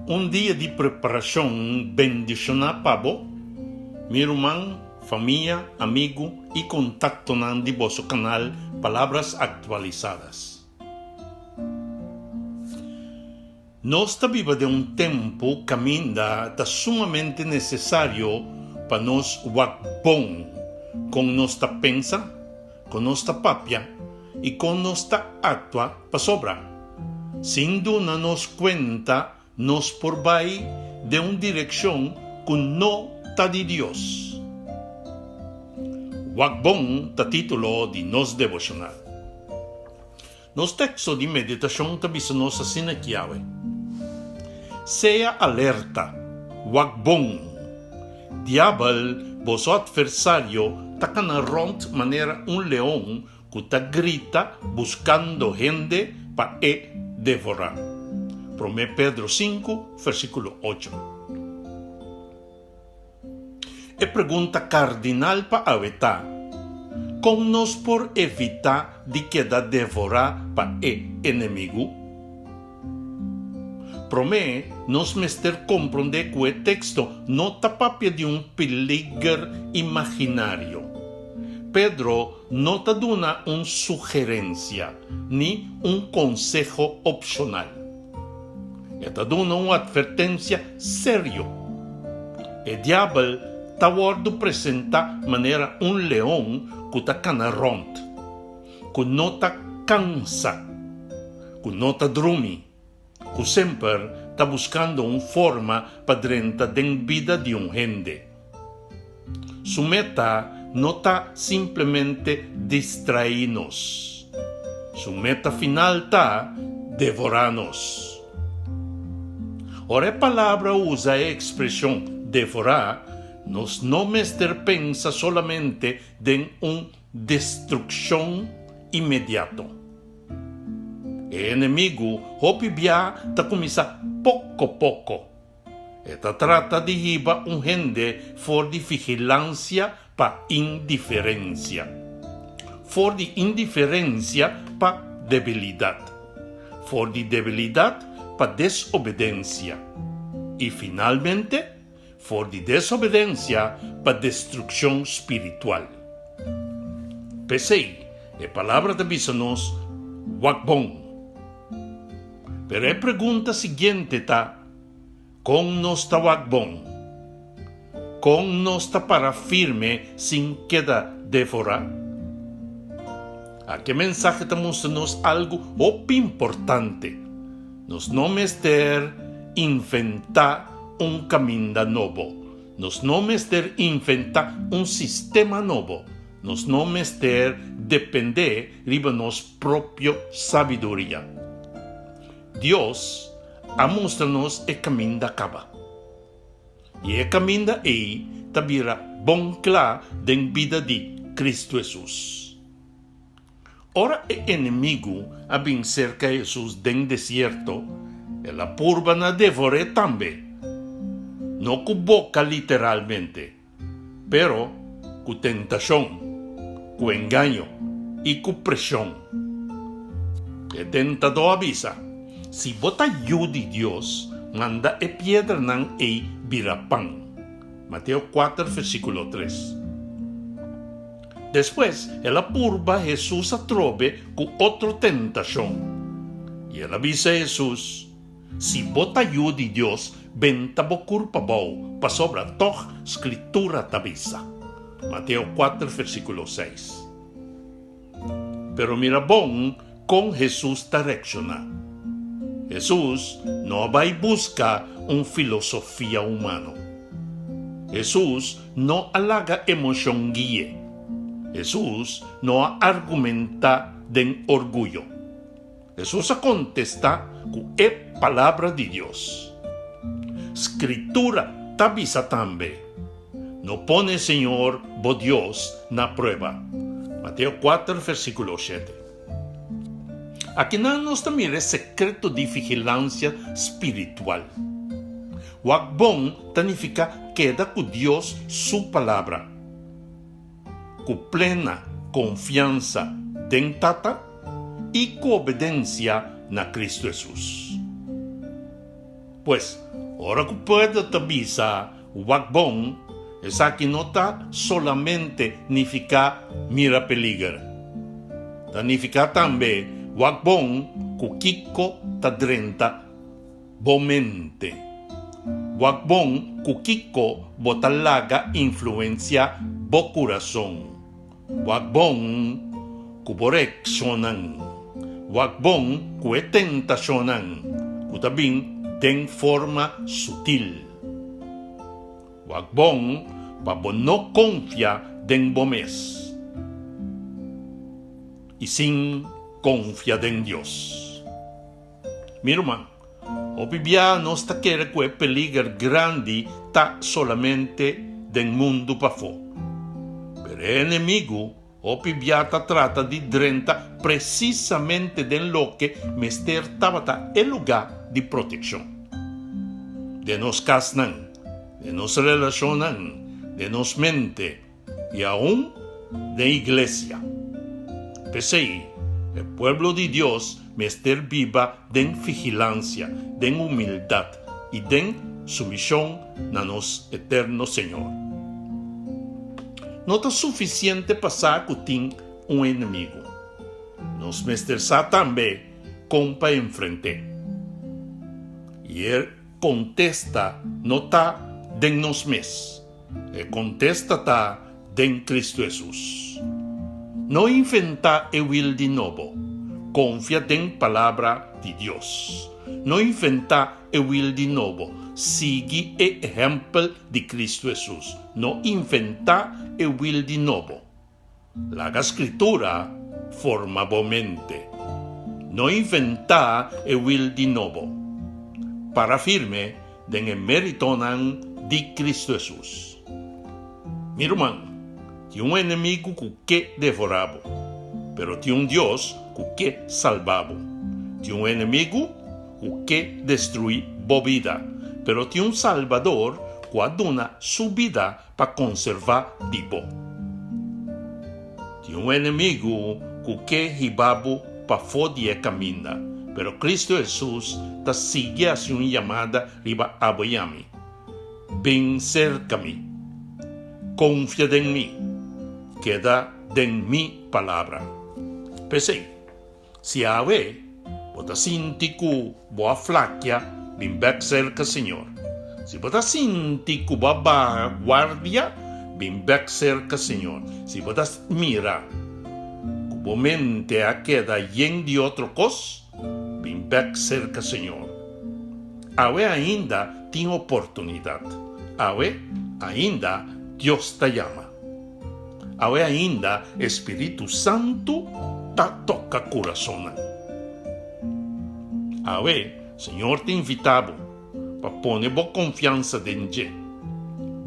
Un dia de preparação bendicionar pabo, meu irmão, família, amigo e contato de vosso canal Palavras Atualizadas. Nós está viva de um tempo que ainda está sumamente necessário para nós wak bom com nossa pensa, com nossa papia e com nossa atua para sobra. Sem dúvida nos conta nos por vai de uma direção que não está de Deus. Wak bom está título de nosso devocional. Nos texto de meditação está visto nos assim aqui. Seja alerta, wak bom. Diablo, vosso adversário, está canarront maneira leão que está grita buscando gente para devorar. 1 Pedro 5, versículo 8. E pergunta cardinal para evitar: como nos por evitar de quedar devorar para inimigo? Promete nos mester compreender que o texto não está papia de um peligro imaginário. Pedro não está dando uma sugerência, nem um consejo opcional. Está dando uma advertência séria. O diabo está guardo apresentar maneira leão que está canarront, que não está cansa, que não está dorme, que sempre está buscando uma forma para dentro da vida de um gente. Sua meta não está simplesmente distrair-nos. Sua meta final está devorar-nos. Ora, a palavra usa a expressão devorar, nos não mester pensa solamente em uma destruição imediata. O inimigo, opibia, está começando pouco a pouco. Esta trata de riba um gente for de vigilância para indiferença. For de indiferença para debilidade. For de debilidade para desobediência. E, finalmente, for de desobediência para destruição espiritual. Pensei, a palavra de nos wak bom. Pero a pergunta seguinte está: como nos está wak bom? Como nos está para firme sem quedar devorar? Aqui mensaje está mostrando-nos algo importante. Nos não mester inventar um caminho novo. Nos não mester inventar um sistema novo. Nos não mester depender de nossa própria sabedoria. Deus a mostra-nos o caminho da caba. E o caminho daí está vira bom claro da vida de Cristo Jesus. Ora, o inimigo a vencer que Jesus den deserto, ela purba na devore também. Não com boca literalmente, pero com tentação, com engano e com pressão. O tentador avisa: se bota ajuda de Deus, manda a pedra não vira pão. Mateus 4, versículo 3. Depois, ela purba Jesus a trobe com outra tentação. E ela avisa a Jesus: se bota ajuda de Deus, benta bo culpa bom, para sobra toda escritura tabisa. Mateus 4, versículo 6. Pero mira bom com Jesus está reaccionando. Jesus não vai buscar uma filosofia humana. Jesus não alaga emoção guia. Jesus não argumenta de orgulho. Jesus a contesta com a palavra de Deus. Escritura tabisa também. Não pone Senhor, bo Deus, na prova. Mateus 4, versículo 7. Aqui não nos mira secreto de vigilância espiritual. Wak bom significa queda com Deus, sua palavra. Com plena confiança dentata e com obediência na Cristo Jesus. Pues, ahora que puedo tabisa, wagbong, esa que no ta solamente nifica mira peligro. Ta nifica también, wagbong, kukiko ta drenta, bomente. Wagbong, kukiko, botalaga influencia bo corazón. Wagbong, kuborek sonan. Wagbong, kuetentacionan. Kutabing, den forma sutil. Wagbong, pabono confia den bomes. Y sin confia den Dios. Mi hermano, opibia nos ta quiere que peligro grande ta solamente den mundo pafo. Pero enemigo, opibia ta trata di drenta precisamente den lo que mester tabata el lugar de protección. De nos casnan, de nos relacionan, de nos mente y aún de iglesia. Pese el pueblo de Dios mester viva den vigilancia, den humildad y den sumisión a nos eterno Señor. No es suficiente pasar con un enemigo. Nos mester sa también compa enfrente. Y él contesta no ta den nos mes. Él contesta ta den Cristo Jesús. No inventa el will de nuevo. Confía en palabra de Dios. No inventa el will de nuevo. Sigue el ejemplo de Cristo Jesús. No inventa el will de nuevo. La escritura forma bomente. No inventa el will de nuevo. Para firme den el meritonan de Cristo Jesús. Mi hermano, tiene un enemigo que devoraba, pero tiene un Dios que salvaba. Tiene un enemigo que destruye vida, pero tiene un Salvador que dona su vida para conservar vivo. Tiene un enemigo que hibabo para fodia camina, pero Cristo Jesús te sigue a su llamada riba abayami. Ven cerca a mí, confía en mí, queda en mi palabra. Pese, si ave, bota sintiku boa flaquia, bin back cerca Señor. Si bota sintiku boa guardia, bin back cerca Señor. Si bota mira, cubo mente a queda yen de otro cos, bin back cerca Señor. Ave ainda tiene oportunidad. Ave ainda Dios te llama. Ave ainda Espíritu Santo ta toca corazón. Ave, Señor te invitaba para poner boa confianza en Él,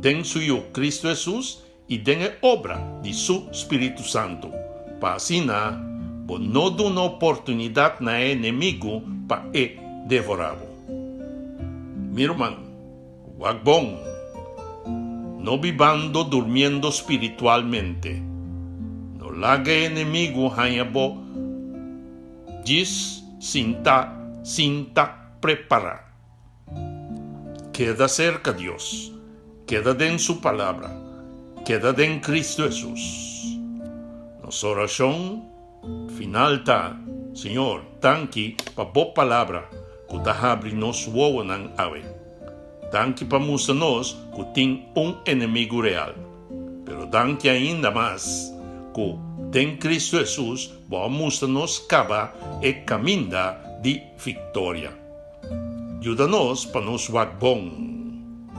den su Hijo Cristo Jesús y den obra de su Espíritu Santo. Para así no dar una oportunidad na enemigo para devorarlo. Mi hermano, wagbón, no vivando durmiendo espiritualmente. No laga enemigo hayabo gis sinta preparar. Queda cerca Dios, queda en su palabra, queda en Cristo Jesús. Nuestra oración final ta, Señor, tanki pa bo palabra, que ta abre nos wowanan ave. Danke para mostrarnos que tiene un enemigo real. Pero danke ainda más que en Cristo Jesús va a mostrarnos cava e caminda de victoria. Ayúdanos para nos wagbón,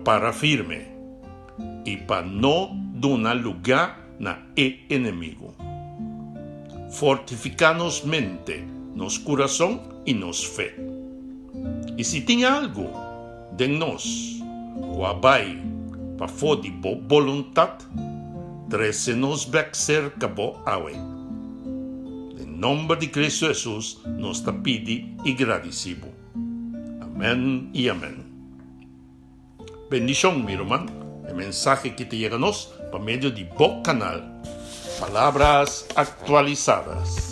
para firme y para no dar lugar na enemigo. Fortificanos mente, nos corazón y nos fe. Y si tiene algo de nos, guabai, pa fodi bo voluntad, trece nos back cerca bo awe. En nombre de Cristo Jesús nos ta pidi y agradecido. Amén y amén. Bendición, mi hermano, el mensaje que te llega a nos por medio de bo canal, Palabras Actualizadas.